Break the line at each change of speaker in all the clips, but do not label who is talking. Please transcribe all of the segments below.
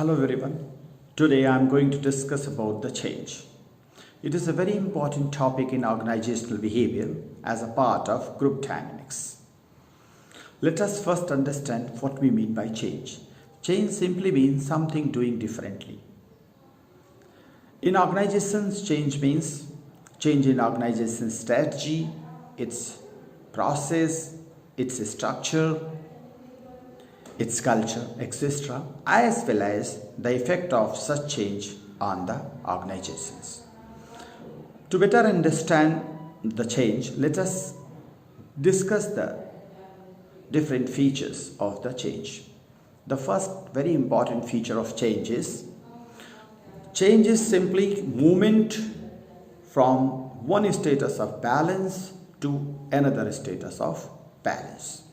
Hello everyone. Today I am going to discuss about the change. It is a very important topic in organizational behavior as a part of group dynamics. Let us first understand what we mean by change. Change simply means something doing differently. In organizations, change means change in organization strategy, its process, its structure, its culture, etc., as well as the effect of such change on the organizations. To better understand the change, let us discuss the different features of the change. The first very important feature of change is simply movement from one status of balance to another status of balance.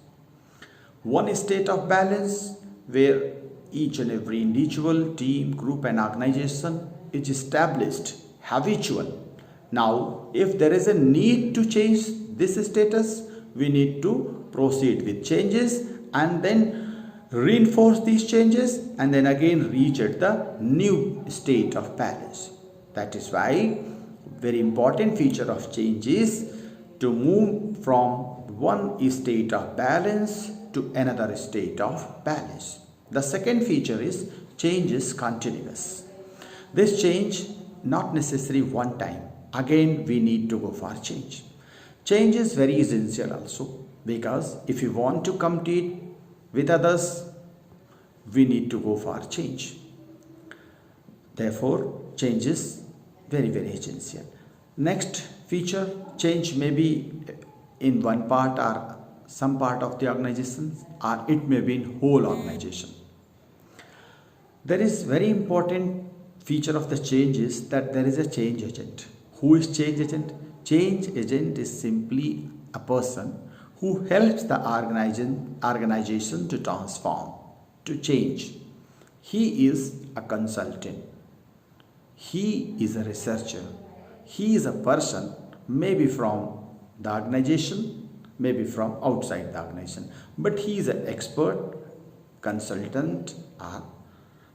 One state of balance where each and every individual, team, group and organization is established habitual. Now, if there is a need to change this status, we need to proceed with changes and then reinforce these changes and then again reach at the new state of balance. That is why very important feature of change is to move from one state of balance to another state of balance. The second feature is change is continuous. This change not necessarily one time. Again we need to go for change. Change is very essential also because if you want to compete with others, we need to go for change. Therefore, change is very essential. Next feature, change may be in one part or some part of the organization, or it may be in whole organization. There is very important feature of the change is that there is a change agent. Who is change agent? Change agent is simply a person who helps the organization to transform, to change. He is a consultant. He is a researcher. He is a person maybe from the organization, maybe from outside the organization, but he is an expert, consultant or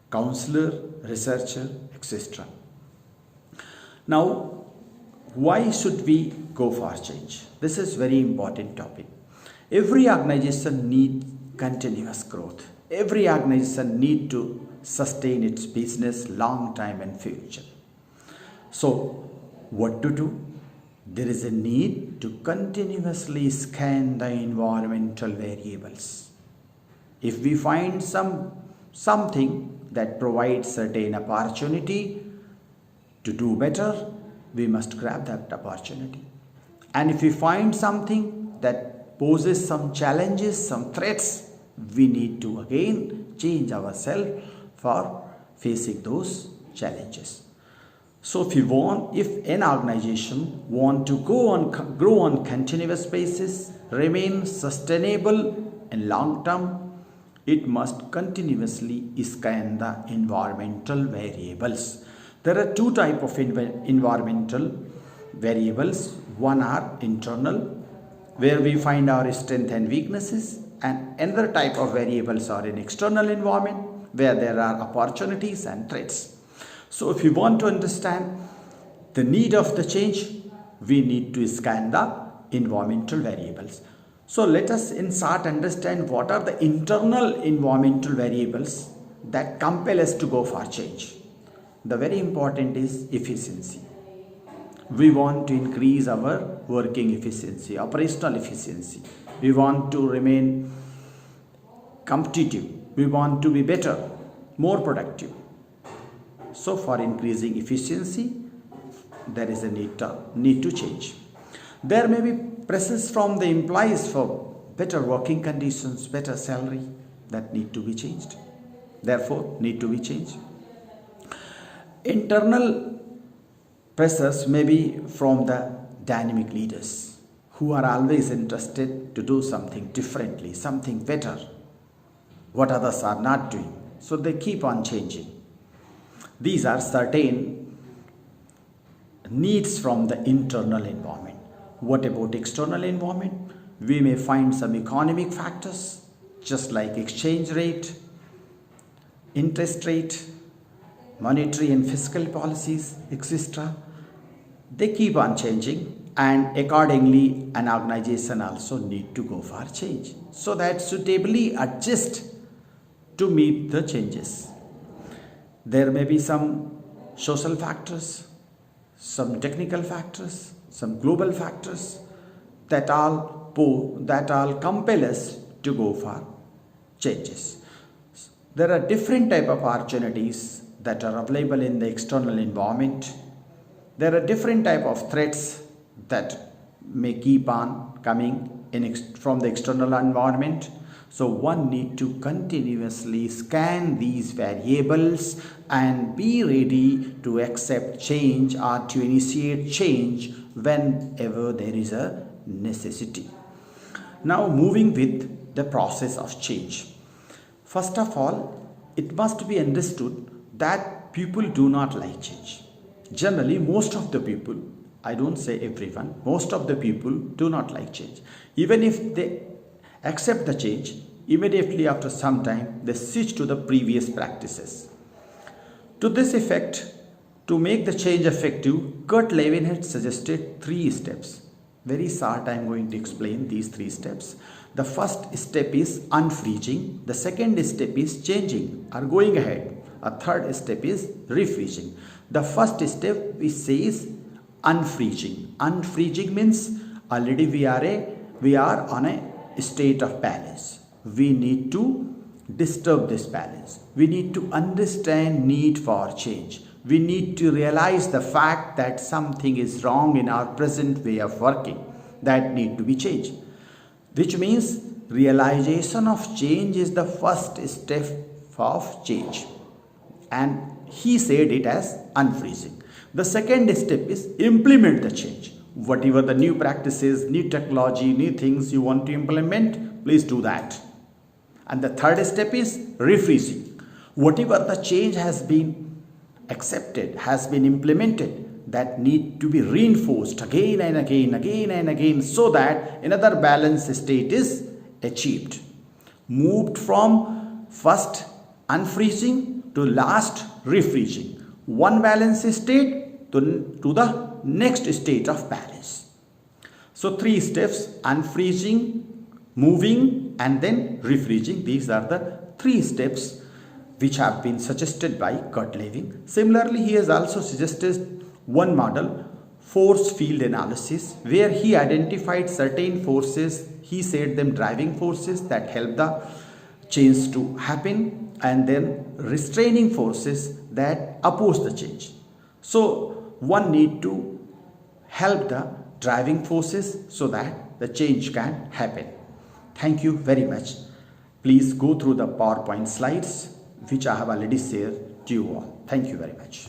counselor, researcher, etc. Now, why should we go for change? This is very important topic. Every organization needs continuous growth. Every organization needs to sustain its business long time and future. So, what to do? There is a need to continuously scan the environmental variables. If we find something that provides certain opportunity to do better, we must grab that opportunity. And if we find something that poses some challenges, some threats, we need to again change ourselves for facing those challenges. So if an organization want to grow on continuous basis, remain sustainable and long term, it must continuously scan the environmental variables. There are two types of environmental variables. One are internal, where we find our strengths and weaknesses, and another type of variables are in external environment, where there are opportunities and threats. So if you want to understand the need of the change, we need to scan the environmental variables. So let us in short understand what are the internal environmental variables that compel us to go for change. The very important is efficiency. We want to increase our working efficiency, operational efficiency. We want to remain competitive. We want to be better, more productive. So for increasing efficiency, there is a need to change. There may be pressures from the employees for better working conditions, better salary that need to be changed. Therefore, need to be changed. Internal pressures may be from the dynamic leaders who are always interested to do something differently, something better, what others are not doing. So they keep on changing. These are certain needs from the internal environment. What about external environment? We may find some economic factors just like exchange rate, interest rate, monetary and fiscal policies, etc. They keep on changing, and accordingly an organization also need to go for change so that suitably adjust to meet the changes. There may be some social factors, some technical factors, some global factors that all compel us to go for changes. There are different type of opportunities that are available in the external environment. There are different type of threats that may keep on coming from the external environment. So one need to continuously scan these variables and be ready to accept change or to initiate change whenever there is a necessity. Now moving with the process of change. First of all, it must be understood that people do not like change. Generally, most of the people, I don't say everyone, most of the people do not like change. Even if they accept the change, immediately after some time they switch to the previous practices. To this effect, to make the change effective, Kurt Lewin had suggested 3 steps. Very short, I am going to explain these 3 steps. The first step is unfreezing. The second step is changing or going ahead. A third step is refreezing. The first step we say is unfreezing. Unfreezing means already we are on a state of balance. We need to disturb this balance. We need to understand need for change. We need to realize the fact that something is wrong in our present way of working that need to be changed. Which means realization of change is the first step of change. And he said it as unfreezing. The second step is implement the change. Whatever the new practices, new technology, new things you want to implement, please do that. And the third step is refreezing. Whatever the change has been accepted, has been implemented, that need to be reinforced again and again, so that another balanced state is achieved. Moved from first unfreezing to last refreezing. One balanced state to the next state of balance. So 3 steps: unfreezing, moving, and then refreezing. These are the 3 steps which have been suggested by Kurt Lewin. Similarly, he has also suggested one model, force field analysis, where he identified certain forces. He said them driving forces that help the change to happen, and then restraining forces that oppose the change. So one need to help the driving forces so that the change can happen. Thank you very much. Please go through the PowerPoint slides which I have already shared to you all. Thank you very much.